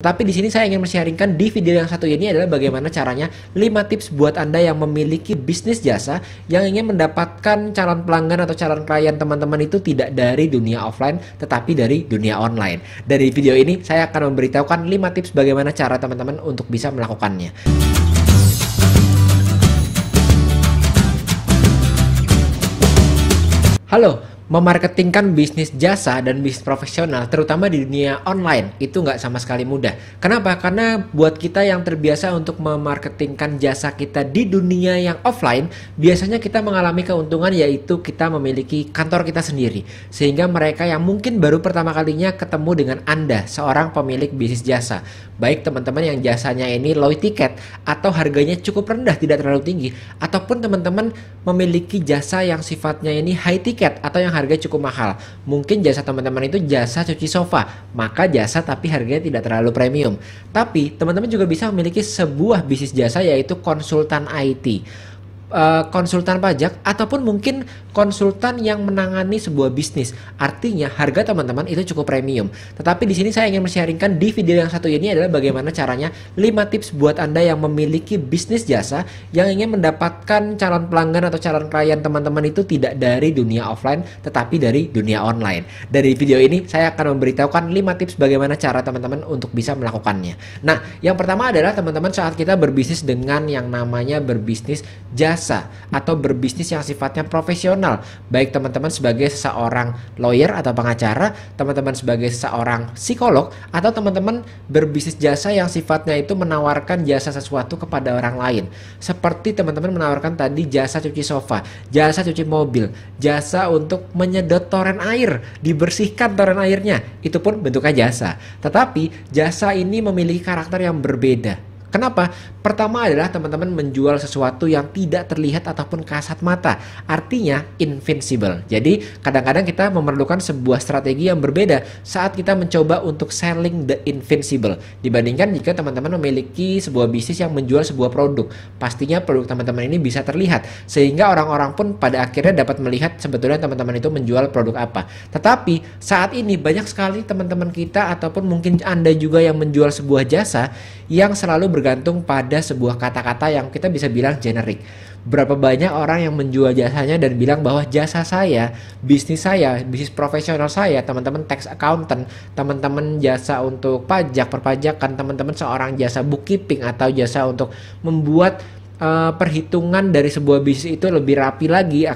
Tapi di sini saya ingin men-sharingkan di video yang satu ini adalah bagaimana caranya 5 tips buat Anda yang memiliki bisnis jasa yang ingin mendapatkan calon pelanggan atau calon klien teman-teman itu tidak dari dunia offline tetapi dari dunia online. Dari video ini saya akan memberitahukan 5 tips bagaimana cara teman-teman untuk bisa melakukannya. Halo, memarketingkan bisnis jasa dan bisnis profesional terutama di dunia online itu nggak sama sekali mudah. Kenapa? Karena buat kita yang terbiasa untuk memarketingkan jasa kita di dunia yang offline, biasanya kita mengalami keuntungan yaitu kita memiliki kantor kita sendiri. Sehingga mereka yang mungkin baru pertama kalinya ketemu dengan Anda, seorang pemilik bisnis jasa, baik teman-teman yang jasanya ini low ticket atau harganya cukup rendah tidak terlalu tinggi, ataupun teman-teman memiliki jasa yang sifatnya ini high ticket atau yang harganya cukup mahal. Mungkin jasa teman-teman itu jasa cuci sofa, maka jasa tapi harganya tidak terlalu premium. Tapi teman-teman juga bisa memiliki sebuah bisnis jasa yaitu konsultan IT, konsultan pajak, ataupun mungkin konsultan yang menangani sebuah bisnis. Artinya harga teman-teman itu cukup premium. Tetapi di sini saya ingin men-sharingkan di video yang satu ini adalah bagaimana caranya 5 tips buat Anda yang memiliki bisnis jasa yang ingin mendapatkan calon pelanggan atau calon klien teman-teman itu tidak dari dunia offline tetapi dari dunia online. Dari video ini saya akan memberitahukan 5 tips bagaimana cara teman-teman untuk bisa melakukannya. Nah, yang pertama adalah teman-teman saat kita berbisnis dengan yang namanya berbisnis jasa atau berbisnis yang sifatnya profesional, baik teman-teman sebagai seorang lawyer atau pengacara, teman-teman sebagai seorang psikolog, atau teman-teman berbisnis jasa yang sifatnya itu menawarkan jasa sesuatu kepada orang lain, seperti teman-teman menawarkan tadi jasa cuci sofa, jasa cuci mobil, jasa untuk menyedot toren air, dibersihkan toren airnya, itu pun bentuknya jasa. Tetapi jasa ini memiliki karakter yang berbeda. Kenapa? Pertama adalah teman-teman menjual sesuatu yang tidak terlihat ataupun kasat mata. Artinya invincible. Jadi kadang-kadang kita memerlukan sebuah strategi yang berbeda saat kita mencoba untuk selling the invincible. Dibandingkan jika teman-teman memiliki sebuah bisnis yang menjual sebuah produk. Pastinya produk teman-teman ini bisa terlihat. Sehingga orang-orang pun pada akhirnya dapat melihat sebetulnya teman-teman itu menjual produk apa. Tetapi saat ini banyak sekali teman-teman kita ataupun mungkin Anda juga yang menjual sebuah jasa yang selalu bergantung pada sebuah kata-kata yang kita bisa bilang generik. Berapa banyak orang yang menjual jasanya dan bilang bahwa jasa saya, bisnis profesional saya, teman-teman tax accountant, teman-teman jasa untuk pajak, perpajakan, teman-teman seorang jasa bookkeeping atau jasa untuk membuat perhitungan dari sebuah bisnis itu lebih rapi lagi,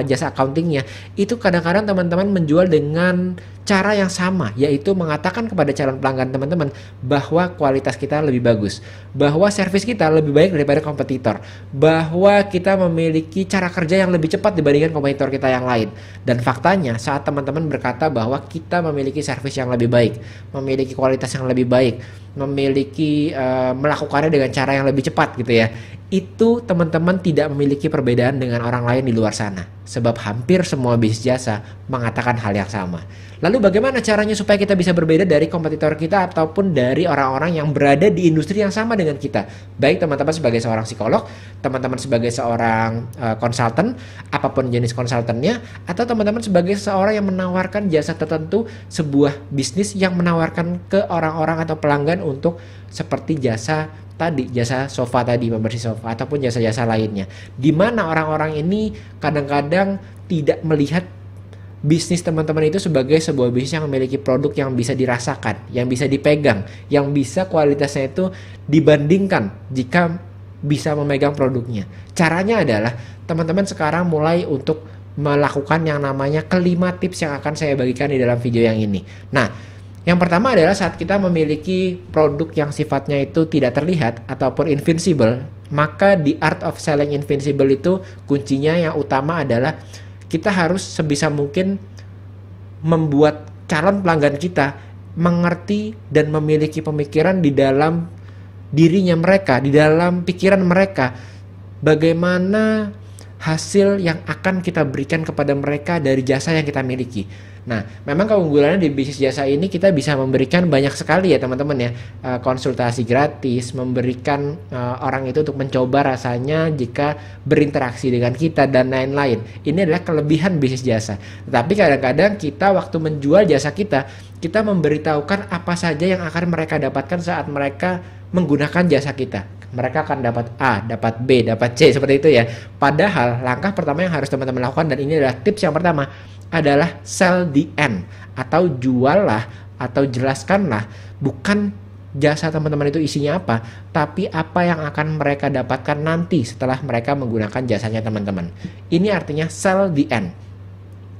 jasa accountingnya itu kadang-kadang teman-teman menjual dengan cara yang sama, yaitu mengatakan kepada calon pelanggan teman-teman bahwa kualitas kita lebih bagus, bahwa servis kita lebih baik daripada kompetitor, bahwa kita memiliki cara kerja yang lebih cepat dibandingkan kompetitor kita yang lain. Dan faktanya saat teman-teman berkata bahwa kita memiliki servis yang lebih baik, memiliki kualitas yang lebih baik, memiliki melakukannya dengan cara yang lebih cepat gitu ya, itu teman-teman tidak memiliki perbedaan dengan orang lain di luar sana. Sebab hampir semua bisnis jasa mengatakan hal yang sama. Lalu bagaimana caranya supaya kita bisa berbeda dari kompetitor kita ataupun dari orang-orang yang berada di industri yang sama dengan kita? Baik teman-teman sebagai seorang psikolog, teman-teman sebagai seorang konsultan, apapun jenis konsultannya, atau teman-teman sebagai seorang yang menawarkan jasa tertentu, sebuah bisnis yang menawarkan ke orang-orang atau pelanggan untuk seperti jasa tadi, jasa sofa tadi, membersih sofa, ataupun jasa-jasa lainnya. Di mana orang-orang ini kadang-kadang tidak melihat bisnis teman-teman itu sebagai sebuah bisnis yang memiliki produk yang bisa dirasakan, yang bisa dipegang, yang bisa kualitasnya itu dibandingkan jika bisa memegang produknya. Caranya adalah teman-teman sekarang mulai untuk melakukan yang namanya kelima tips yang akan saya bagikan di dalam video yang ini. Nah, yang pertama adalah saat kita memiliki produk yang sifatnya itu tidak terlihat ataupun invincible, maka di art of selling invincible itu kuncinya yang utama adalah kita harus sebisa mungkin membuat calon pelanggan kita mengerti dan memiliki pemikiran di dalam dirinya mereka, di dalam pikiran mereka, bagaimana hasil yang akan kita berikan kepada mereka dari jasa yang kita miliki. Nah, memang keunggulannya di bisnis jasa ini kita bisa memberikan banyak sekali ya teman-teman ya. Konsultasi gratis, memberikan orang itu untuk mencoba rasanya jika berinteraksi dengan kita dan lain-lain. Ini adalah kelebihan bisnis jasa. Tetapi kadang-kadang kita waktu menjual jasa kita memberitahukan apa saja yang akan mereka dapatkan saat mereka menggunakan jasa kita. Mereka akan dapat A, dapat B, dapat C, seperti itu ya. Padahal langkah pertama yang harus teman-teman lakukan, dan ini adalah tips yang pertama, adalah sell the end, atau juallah atau jelaskanlah bukan jasa teman-teman itu isinya apa, tapi apa yang akan mereka dapatkan nanti setelah mereka menggunakan jasanya teman-teman. Ini artinya sell the end.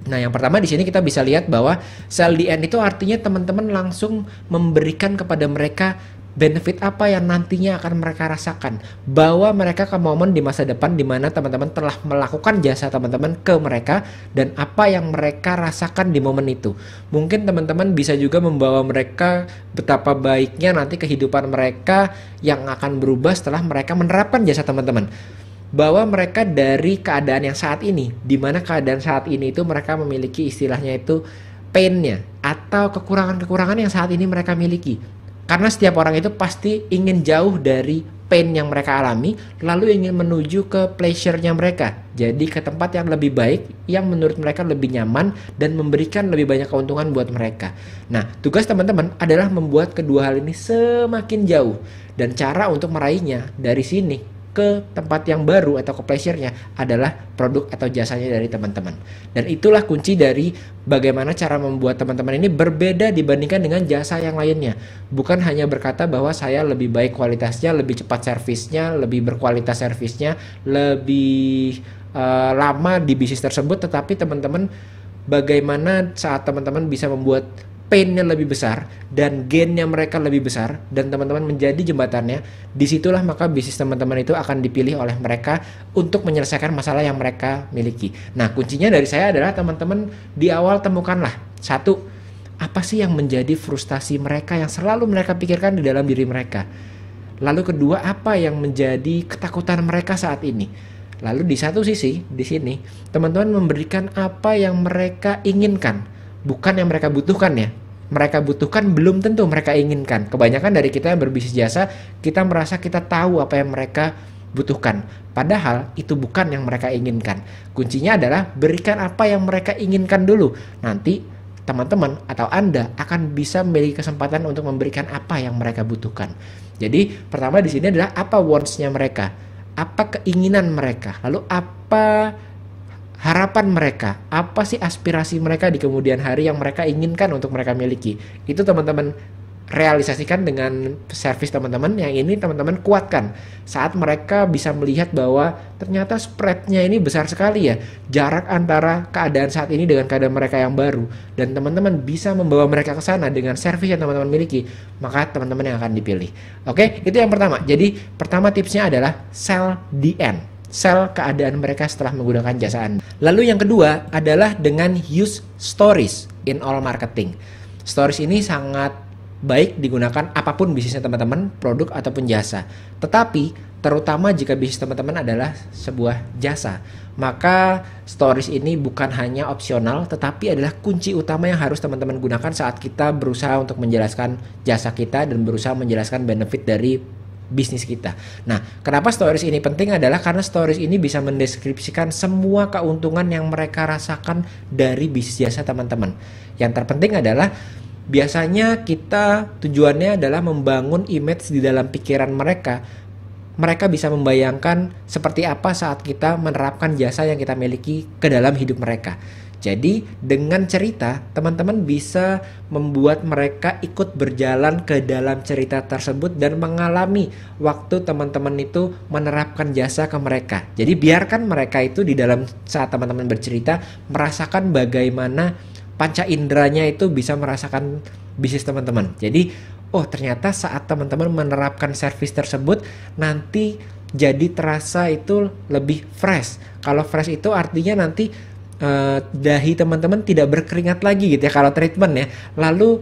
Nah, yang pertama di sini kita bisa lihat bahwa sell the end itu artinya teman-teman langsung memberikan kepada mereka benefit apa yang nantinya akan mereka rasakan. Bawa mereka ke momen di masa depan di mana teman-teman telah melakukan jasa teman-teman ke mereka dan apa yang mereka rasakan di momen itu. Mungkin teman-teman bisa juga membawa mereka betapa baiknya nanti kehidupan mereka yang akan berubah setelah mereka menerapkan jasa teman-teman. Bawa mereka dari keadaan yang saat ini, di mana keadaan saat ini itu mereka memiliki istilahnya itu pain-nya atau kekurangan-kekurangan yang saat ini mereka miliki. Karena setiap orang itu pasti ingin jauh dari pain yang mereka alami, lalu ingin menuju ke pleasure-nya mereka. Jadi ke tempat yang lebih baik, yang menurut mereka lebih nyaman, dan memberikan lebih banyak keuntungan buat mereka. Nah, tugas teman-teman adalah membuat kedua hal ini semakin jauh. Dan cara untuk meraihnya dari sini ke tempat yang baru atau ke pleasure-nya adalah produk atau jasanya dari teman-teman. Dan itulah kunci dari bagaimana cara membuat teman-teman ini berbeda dibandingkan dengan jasa yang lainnya. Bukan hanya berkata bahwa saya lebih baik kualitasnya, lebih cepat servisnya, lebih berkualitas servisnya, lebih lama di bisnis tersebut, tetapi teman-teman bagaimana saat teman-teman bisa membuat pain-nya lebih besar dan gain-nya mereka lebih besar dan teman-teman menjadi jembatannya, disitulah maka bisnis teman-teman itu akan dipilih oleh mereka untuk menyelesaikan masalah yang mereka miliki. Nah, kuncinya dari saya adalah teman-teman di awal temukanlah satu, apa sih yang menjadi frustasi mereka yang selalu mereka pikirkan di dalam diri mereka. Lalu kedua, apa yang menjadi ketakutan mereka saat ini. Lalu di satu sisi, di sini, teman-teman memberikan apa yang mereka inginkan. Bukan yang mereka butuhkan ya. Mereka butuhkan belum tentu mereka inginkan. Kebanyakan dari kita yang berbisnis jasa, kita merasa kita tahu apa yang mereka butuhkan. Padahal itu bukan yang mereka inginkan. Kuncinya adalah berikan apa yang mereka inginkan dulu. Nanti teman-teman atau Anda akan bisa memiliki kesempatan untuk memberikan apa yang mereka butuhkan. Jadi pertama di sini adalah apa wants-nya mereka. Apa keinginan mereka. Lalu apa harapan mereka, apa sih aspirasi mereka di kemudian hari yang mereka inginkan untuk mereka miliki. Itu teman-teman realisasikan dengan servis teman-teman, yang ini teman-teman kuatkan saat mereka bisa melihat bahwa ternyata spreadnya ini besar sekali ya, jarak antara keadaan saat ini dengan keadaan mereka yang baru, dan teman-teman bisa membawa mereka ke sana dengan servis yang teman-teman miliki, maka teman-teman yang akan dipilih. Oke, itu yang pertama. Jadi pertama tipsnya adalah sell the end. Sell keadaan mereka setelah menggunakan jasa Anda. Lalu yang kedua adalah dengan use stories in all marketing. Stories ini sangat baik digunakan apapun bisnisnya teman-teman, produk ataupun jasa. Tetapi terutama jika bisnis teman-teman adalah sebuah jasa, maka stories ini bukan hanya opsional, tetapi adalah kunci utama yang harus teman-teman gunakan saat kita berusaha untuk menjelaskan jasa kita dan berusaha menjelaskan benefit dari bisnis kita. Nah, kenapa stories ini penting adalah karena stories ini bisa mendeskripsikan semua keuntungan yang mereka rasakan dari bisnis jasa teman-teman. Yang terpenting adalah biasanya kita tujuannya adalah membangun image di dalam pikiran mereka. Mereka bisa membayangkan seperti apa saat kita menerapkan jasa yang kita miliki ke dalam hidup mereka. Jadi dengan cerita, teman-teman bisa membuat mereka ikut berjalan ke dalam cerita tersebut dan mengalami waktu teman-teman itu menerapkan jasa ke mereka. Jadi biarkan mereka itu di dalam saat teman-teman bercerita merasakan bagaimana panca inderanya itu bisa merasakan bisnis teman-teman. Jadi, oh ternyata saat teman-teman menerapkan servis tersebut nanti jadi terasa itu lebih fresh. Kalau fresh itu artinya nanti dahi teman-teman tidak berkeringat lagi gitu ya kalau treatment ya. Lalu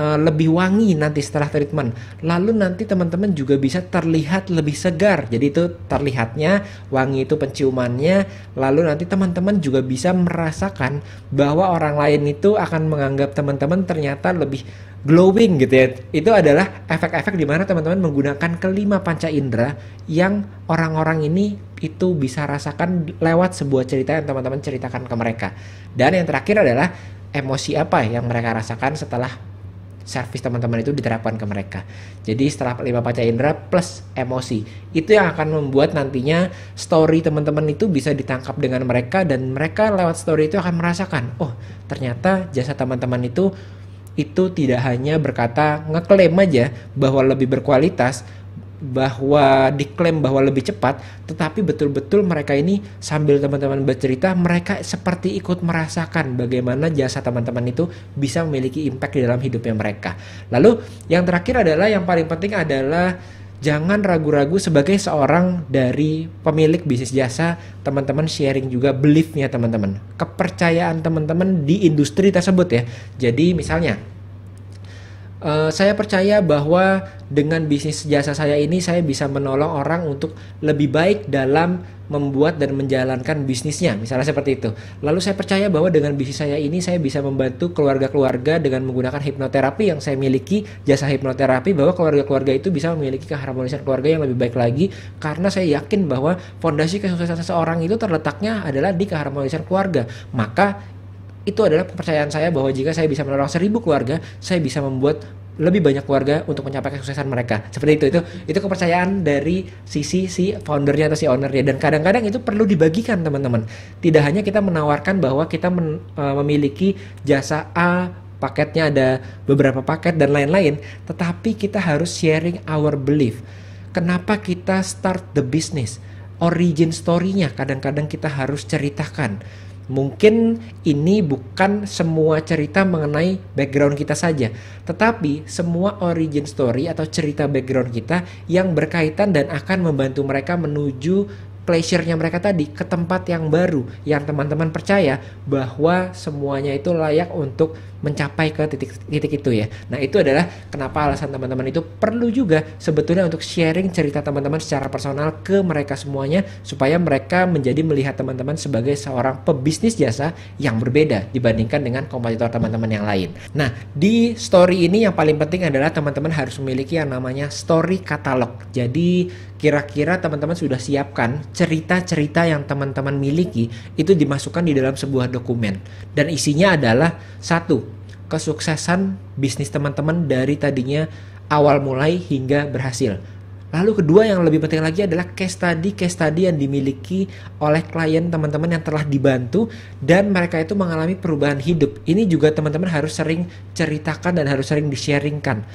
lebih wangi nanti setelah treatment. Lalu nanti teman-teman juga bisa terlihat lebih segar. Jadi itu terlihatnya, wangi itu penciumannya. Lalu nanti teman-teman juga bisa merasakan bahwa orang lain itu akan menganggap teman-teman ternyata lebih glowing gitu ya. Itu adalah efek-efek di mana teman-teman menggunakan kelima panca indera yang orang-orang ini itu bisa rasakan lewat sebuah cerita yang teman-teman ceritakan ke mereka. Dan yang terakhir adalah emosi apa yang mereka rasakan setelah servis teman-teman itu diterapkan ke mereka. Jadi setelah 5 panca indera plus emosi, itu yang akan membuat nantinya story teman-teman itu bisa ditangkap dengan mereka, dan mereka lewat story itu akan merasakan, oh ternyata jasa teman-teman itu tidak hanya berkata ngeklaim aja bahwa lebih berkualitas, bahwa diklaim bahwa lebih cepat, tetapi betul-betul mereka ini sambil teman-teman bercerita, mereka seperti ikut merasakan bagaimana jasa teman-teman itu bisa memiliki impact di dalam hidupnya mereka. Lalu yang terakhir adalah, yang paling penting adalah jangan ragu-ragu sebagai seorang dari pemilik bisnis jasa, teman-teman sharing juga beliefnya teman-teman, kepercayaan teman-teman di industri tersebut ya. Jadi misalnya, saya percaya bahwa dengan bisnis jasa saya ini saya bisa menolong orang untuk lebih baik dalam membuat dan menjalankan bisnisnya, misalnya seperti itu. Lalu saya percaya bahwa dengan bisnis saya ini saya bisa membantu keluarga-keluarga dengan menggunakan hipnoterapi yang saya miliki, jasa hipnoterapi, bahwa keluarga-keluarga itu bisa memiliki keharmonisan keluarga yang lebih baik lagi, karena saya yakin bahwa fondasi kesuksesan seseorang itu terletaknya adalah di keharmonisan keluarga. Maka itu adalah kepercayaan saya bahwa jika saya bisa menolong 1000 keluarga, saya bisa membuat lebih banyak keluarga untuk mencapai kesuksesan mereka. Seperti itu kepercayaan dari sisi si foundernya atau si ownernya. Dan kadang-kadang itu perlu dibagikan teman-teman. Tidak hanya kita menawarkan bahwa kita memiliki jasa A, paketnya ada beberapa paket dan lain-lain, tetapi kita harus sharing our belief. Kenapa kita start the business? Origin story-nya kadang-kadang kita harus ceritakan. Mungkin ini bukan semua cerita mengenai background kita saja, tetapi semua origin story atau cerita background kita yang berkaitan dan akan membantu mereka menuju pleasure-nya mereka tadi ke tempat yang baru, yang teman-teman percaya bahwa semuanya itu layak untuk mencapai ke titik itu ya. Nah itu adalah kenapa alasan teman-teman itu perlu juga sebetulnya untuk sharing cerita teman-teman secara personal ke mereka semuanya, supaya mereka menjadi melihat teman-teman sebagai seorang pebisnis jasa yang berbeda dibandingkan dengan kompetitor teman-teman yang lain. Nah di story ini yang paling penting adalah teman-teman harus memiliki yang namanya story catalog. Jadi kira-kira teman-teman sudah siapkan cerita-cerita yang teman-teman miliki itu dimasukkan di dalam sebuah dokumen, dan isinya adalah satu, kesuksesan bisnis teman-teman dari tadinya awal mulai hingga berhasil. Lalu kedua yang lebih penting lagi adalah case study yang dimiliki oleh klien teman-teman yang telah dibantu dan mereka itu mengalami perubahan hidup. Ini juga teman-teman harus sering ceritakan dan harus sering di-sharingkan.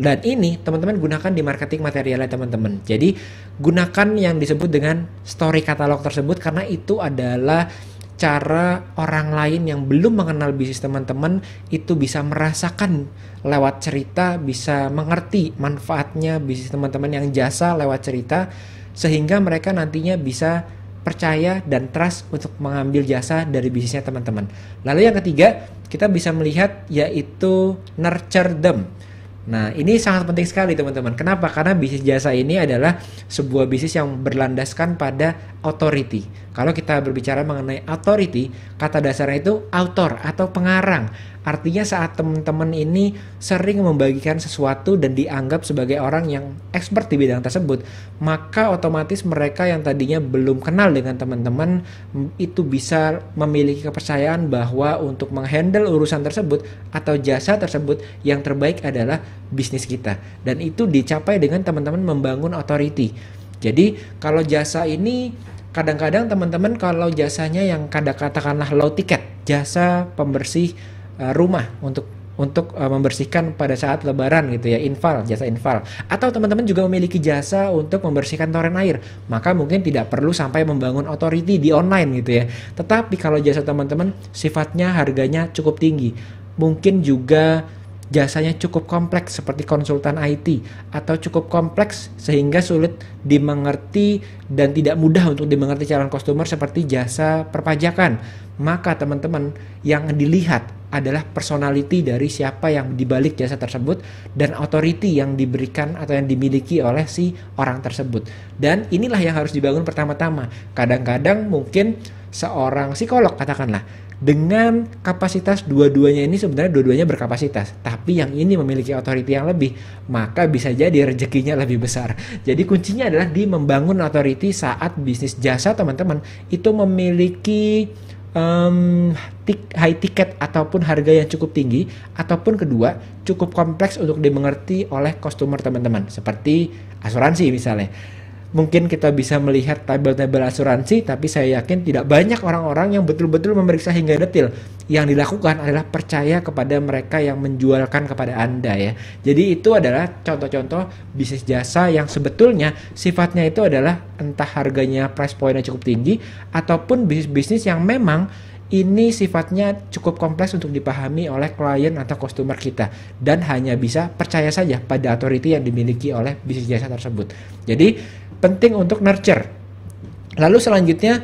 Dan ini teman-teman gunakan di marketing materialnya teman-teman. Jadi gunakan yang disebut dengan story catalog tersebut, karena itu adalah cara orang lain yang belum mengenal bisnis teman-teman itu bisa merasakan lewat cerita, bisa mengerti manfaatnya bisnis teman-teman yang jasa lewat cerita, sehingga mereka nantinya bisa percaya dan trust untuk mengambil jasa dari bisnisnya teman-teman. Lalu yang ketiga, kita bisa melihat yaitu nurture them. Nah ini sangat penting sekali teman-teman. Kenapa? Karena bisnis jasa ini adalah sebuah bisnis yang berlandaskan pada authority. Kalau kita berbicara mengenai authority, kata dasarnya itu author atau pengarang. Artinya saat teman-teman ini sering membagikan sesuatu dan dianggap sebagai orang yang expert di bidang tersebut, maka otomatis mereka yang tadinya belum kenal dengan teman-teman itu bisa memiliki kepercayaan bahwa untuk menghandle urusan tersebut atau jasa tersebut yang terbaik adalah bisnis kita. Dan itu dicapai dengan teman-teman membangun authority. Jadi kalau jasa ini kadang-kadang teman-teman kalau jasanya yang katakanlah low ticket, jasa pembersih rumah untuk membersihkan pada saat lebaran gitu ya, infal, jasa infal, atau teman-teman juga memiliki jasa untuk membersihkan toren air, maka mungkin tidak perlu sampai membangun authority di online gitu ya. Tetapi kalau jasa teman-teman sifatnya harganya cukup tinggi, mungkin juga jasanya cukup kompleks seperti konsultan IT, atau cukup kompleks sehingga sulit dimengerti dan tidak mudah untuk dimengerti calon customer seperti jasa perpajakan, maka teman-teman yang dilihat adalah personality dari siapa yang dibalik jasa tersebut dan authority yang diberikan atau yang dimiliki oleh si orang tersebut. Dan inilah yang harus dibangun pertama-tama. Kadang-kadang mungkin seorang psikolog katakanlah dengan kapasitas dua-duanya ini sebenarnya dua-duanya berkapasitas, tapi yang ini memiliki authority yang lebih, maka bisa jadi rezekinya lebih besar. Jadi kuncinya adalah di membangun authority saat bisnis jasa teman-teman itu memiliki high ticket ataupun harga yang cukup tinggi, ataupun kedua cukup kompleks untuk dimengerti oleh customer teman-teman, seperti asuransi misalnya. Mungkin kita bisa melihat tabel-tabel asuransi, tapi saya yakin tidak banyak orang-orang yang betul-betul memeriksa hingga detail. Yang dilakukan adalah percaya kepada mereka yang menjualkan kepada Anda ya. Jadi itu adalah contoh-contoh bisnis jasa yang sebetulnya sifatnya itu adalah entah harganya price point-nya cukup tinggi, ataupun bisnis-bisnis yang memang ini sifatnya cukup kompleks untuk dipahami oleh klien atau customer kita, dan hanya bisa percaya saja pada authority yang dimiliki oleh bisnis jasa tersebut. Jadi penting untuk nurture. Lalu selanjutnya,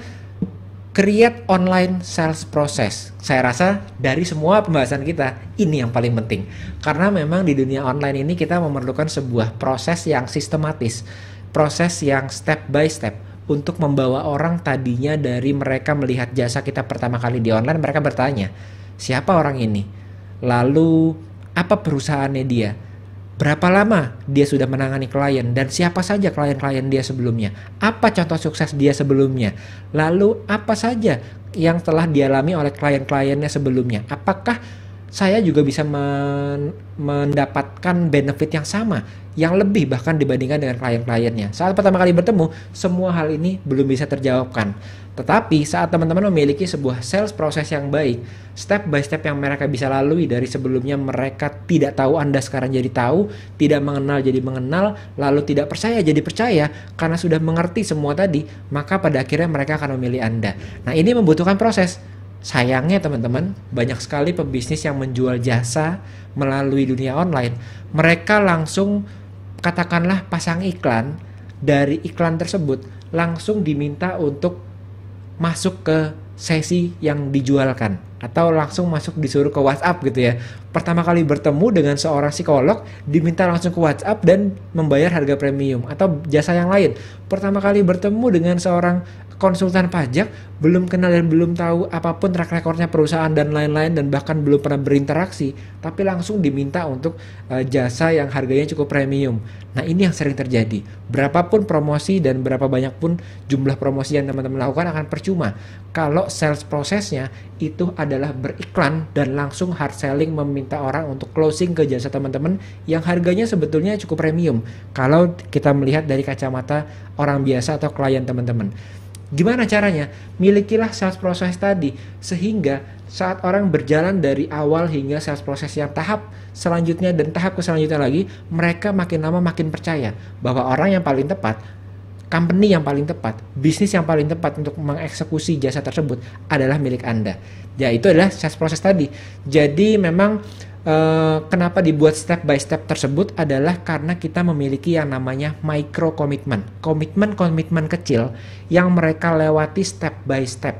create online sales process. Saya rasa dari semua pembahasan kita, ini yang paling penting. Karena memang di dunia online ini kita memerlukan sebuah proses yang sistematis. Proses yang step by step. Untuk membawa orang tadinya dari mereka melihat jasa kita pertama kali di online, mereka bertanya, siapa orang ini? Lalu, apa perusahaannya dia? Berapa lama dia sudah menangani klien dan siapa saja klien-klien dia sebelumnya? Apa contoh sukses dia sebelumnya? Lalu apa saja yang telah dialami oleh klien-kliennya sebelumnya? Apakah saya juga bisa mendapatkan benefit yang sama, yang lebih bahkan dibandingkan dengan klien-kliennya? Saat pertama kali bertemu, semua hal ini belum bisa terjawabkan. Tetapi saat teman-teman memiliki sebuah sales proses yang baik, step by step yang mereka bisa lalui dari sebelumnya mereka tidak tahu Anda sekarang jadi tahu, tidak mengenal jadi mengenal, lalu tidak percaya jadi percaya karena sudah mengerti semua tadi, maka pada akhirnya mereka akan memilih Anda. Nah, ini membutuhkan proses. Sayangnya teman-teman, banyak sekali pebisnis yang menjual jasa melalui dunia online. Mereka langsung katakanlah pasang iklan, dari iklan tersebut langsung diminta untuk masuk ke sesi yang dijualkan, atau langsung masuk disuruh ke WhatsApp gitu ya. Pertama kali bertemu dengan seorang psikolog diminta langsung ke WhatsApp dan membayar harga premium, atau jasa yang lain. Pertama kali bertemu dengan seorang konsultan pajak, belum kenal dan belum tahu apapun track recordnya perusahaan dan lain-lain, dan bahkan belum pernah berinteraksi, tapi langsung diminta untuk jasa yang harganya cukup premium. Nah, ini yang sering terjadi. Berapapun promosi dan berapa banyak pun jumlah promosi yang teman-teman lakukan akan percuma kalau sales prosesnya itu adalah beriklan dan langsung hard selling, meminta orang untuk closing ke jasa teman-teman yang harganya sebetulnya cukup premium kalau kita melihat dari kacamata orang biasa atau klien teman-teman. Gimana caranya? Milikilah sales proses tadi, sehingga saat orang berjalan dari awal hingga sales proses yang tahap selanjutnya dan tahap ke selanjutnya lagi, mereka makin lama makin percaya bahwa orang yang paling tepat, company yang paling tepat, bisnis yang paling tepat untuk mengeksekusi jasa tersebut adalah milik Anda. Ya, itu adalah sales proses tadi. Jadi memang kenapa dibuat step by step tersebut adalah karena kita memiliki yang namanya micro commitment. Komitmen kecil yang mereka lewati step by step.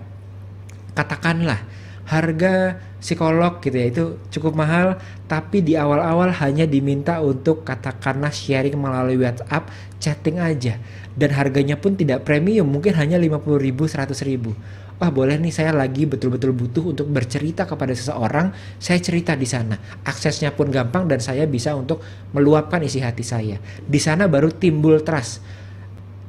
Katakanlah harga psikolog gitu ya, itu cukup mahal, tapi di awal-awal hanya diminta untuk katakanlah sharing melalui WhatsApp, chatting aja. Dan harganya pun tidak premium, mungkin hanya 50.000, 100.000. Wah, boleh nih, saya lagi betul-betul butuh untuk bercerita kepada seseorang, saya cerita di sana. Aksesnya pun gampang dan saya bisa untuk meluapkan isi hati saya. Di sana baru timbul trust.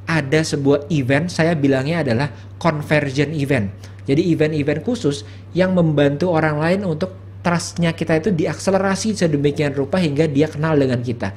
Ada sebuah event, saya bilangnya adalah conversion event. Jadi event-event khusus yang membantu orang lain untuk trust-nya kita itu diakselerasi sedemikian rupa hingga dia kenal dengan kita.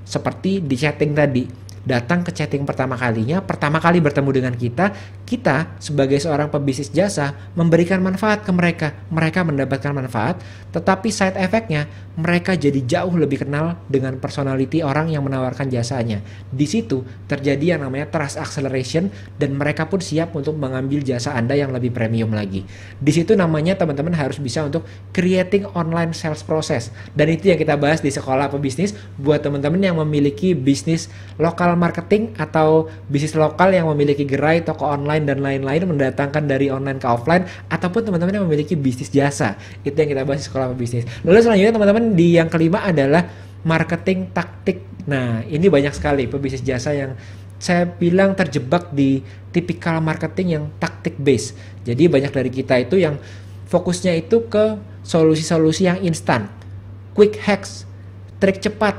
Seperti di chatting tadi. Datang ke chatting pertama kalinya, pertama kali bertemu dengan kita sebagai seorang pebisnis jasa memberikan manfaat ke mereka. Mereka mendapatkan manfaat, tetapi side effect-nya mereka jadi jauh lebih kenal dengan personality orang yang menawarkan jasanya. Di situ terjadi yang namanya trust acceleration dan mereka pun siap untuk mengambil jasa Anda yang lebih premium lagi. Di situ namanya teman-teman harus bisa untuk creating online sales process. Dan itu yang kita bahas di Sekolah Pebisnis buat teman-teman yang memiliki bisnis lokal lokal marketing atau bisnis lokal yang memiliki gerai, toko online dan lain-lain, mendatangkan dari online ke offline, ataupun teman-teman yang memiliki bisnis jasa. Itu yang kita bahas di Sekolah Pebisnis. Lalu selanjutnya teman-teman, di yang kelima adalah marketing taktik. Nah, ini banyak sekali pebisnis jasa yang saya bilang terjebak di tipikal marketing yang taktik base. Jadi banyak dari kita itu yang fokusnya itu ke solusi-solusi yang instan, quick hacks, trik cepat,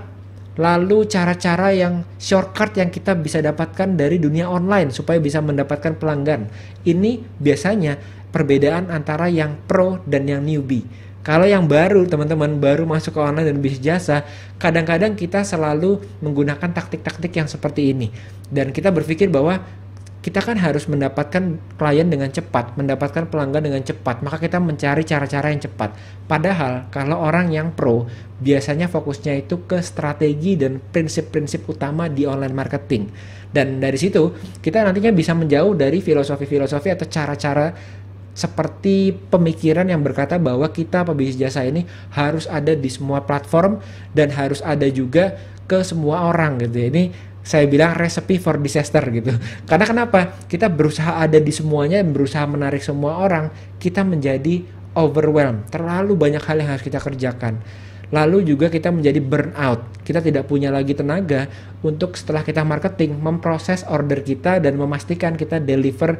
lalu cara-cara yang shortcut yang kita bisa dapatkan dari dunia online supaya bisa mendapatkan pelanggan. Ini biasanya perbedaan antara yang pro dan yang newbie. Kalau yang baru, teman-teman, baru masuk ke online dan bisnis jasa, kadang-kadang kita selalu menggunakan taktik-taktik yang seperti ini. Dan kita berpikir bahwa kita kan harus mendapatkan klien dengan cepat, mendapatkan pelanggan dengan cepat, maka kita mencari cara-cara yang cepat. Padahal kalau orang yang pro, biasanya fokusnya itu ke strategi dan prinsip-prinsip utama di online marketing. Dan dari situ, kita nantinya bisa menjauh dari filosofi-filosofi atau cara-cara seperti pemikiran yang berkata bahwa kita pebisnis jasa ini harus ada di semua platform dan harus ada juga ke semua orang gitu. Ini saya bilang recipe for disaster gitu. Karena kenapa? Kita berusaha ada di semuanya dan berusaha menarik semua orang, kita menjadi overwhelmed. Terlalu banyak hal yang harus kita kerjakan. Lalu juga kita menjadi burnout. Kita tidak punya lagi tenaga untuk setelah kita marketing memproses order kita dan memastikan kita deliver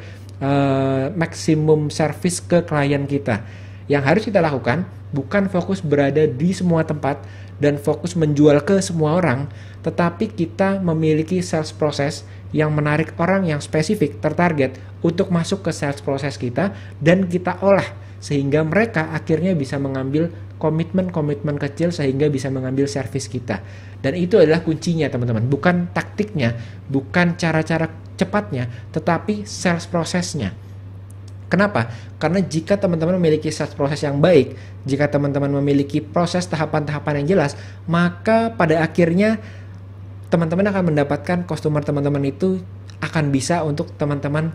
maksimum service ke klien kita. Yang harus kita lakukan bukan fokus berada di semua tempat dan fokus menjual ke semua orang, tetapi kita memiliki sales process yang menarik orang yang spesifik, tertarget untuk masuk ke sales process kita dan kita olah sehingga mereka akhirnya bisa mengambil komitmen-komitmen kecil sehingga bisa mengambil servis kita. Dan itu adalah kuncinya teman-teman, bukan taktiknya, bukan cara-cara cepatnya, tetapi sales prosesnya. Kenapa? Karena jika teman-teman memiliki sales proses yang baik, jika teman-teman memiliki proses tahapan-tahapan yang jelas, maka pada akhirnya teman-teman akan mendapatkan customer teman-teman itu akan bisa untuk teman-teman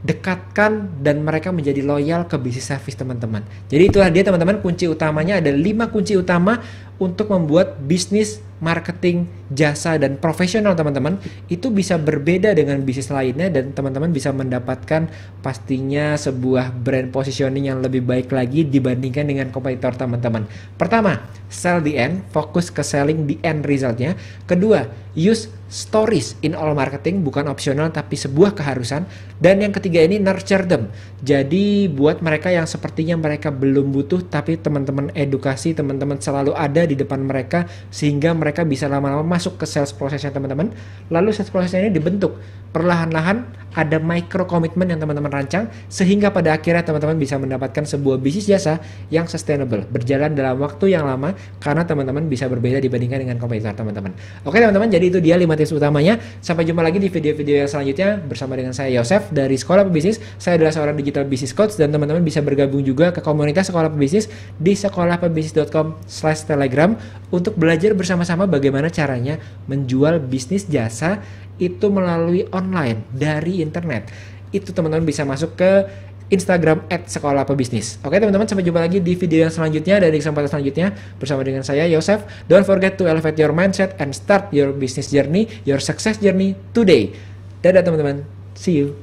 dekatkan dan mereka menjadi loyal ke bisnis service teman-teman. Jadi itulah dia teman-teman, kunci utamanya ada 5 kunci utama untuk membuat bisnis marketing jasa dan profesional teman-teman itu bisa berbeda dengan bisnis lainnya dan teman-teman bisa mendapatkan pastinya sebuah brand positioning yang lebih baik lagi dibandingkan dengan kompetitor teman-teman. Pertama, sell the end, fokus ke selling the end resultnya. Kedua, use stories in all marketing, bukan opsional tapi sebuah keharusan. Dan yang ketiga ini nurture them. Jadi buat mereka yang sepertinya mereka belum butuh tapi teman-teman edukasi, teman-teman selalu ada di depan mereka sehingga mereka bisa lama-lama masuk ke sales prosesnya teman-teman. Lalu sales prosesnya ini dibentuk perlahan-lahan, ada micro komitmen yang teman-teman rancang sehingga pada akhirnya teman-teman bisa mendapatkan sebuah bisnis jasa yang sustainable, berjalan dalam waktu yang lama karena teman-teman bisa berbeda dibandingkan dengan kompetitor teman-teman. Oke teman-teman, jadi itu dia 5 tips utamanya. Sampai jumpa lagi di video-video yang selanjutnya bersama dengan saya Yosef dari Sekolah Pebisnis. Saya adalah seorang digital business coach dan teman-teman bisa bergabung juga ke komunitas Sekolah Pebisnis di sekolahpebisnis.com/telegram untuk belajar bersama-sama bagaimana caranya menjual bisnis jasa itu melalui online dari internet. Itu teman-teman bisa masuk ke Instagram @sekolahpebisnis. Oke teman-teman, sampai jumpa lagi di video yang selanjutnya dan di kesempatan selanjutnya bersama dengan saya Yosef. Don't forget to elevate your mindset and start your business journey, your success journey today. Dadah teman-teman, see you.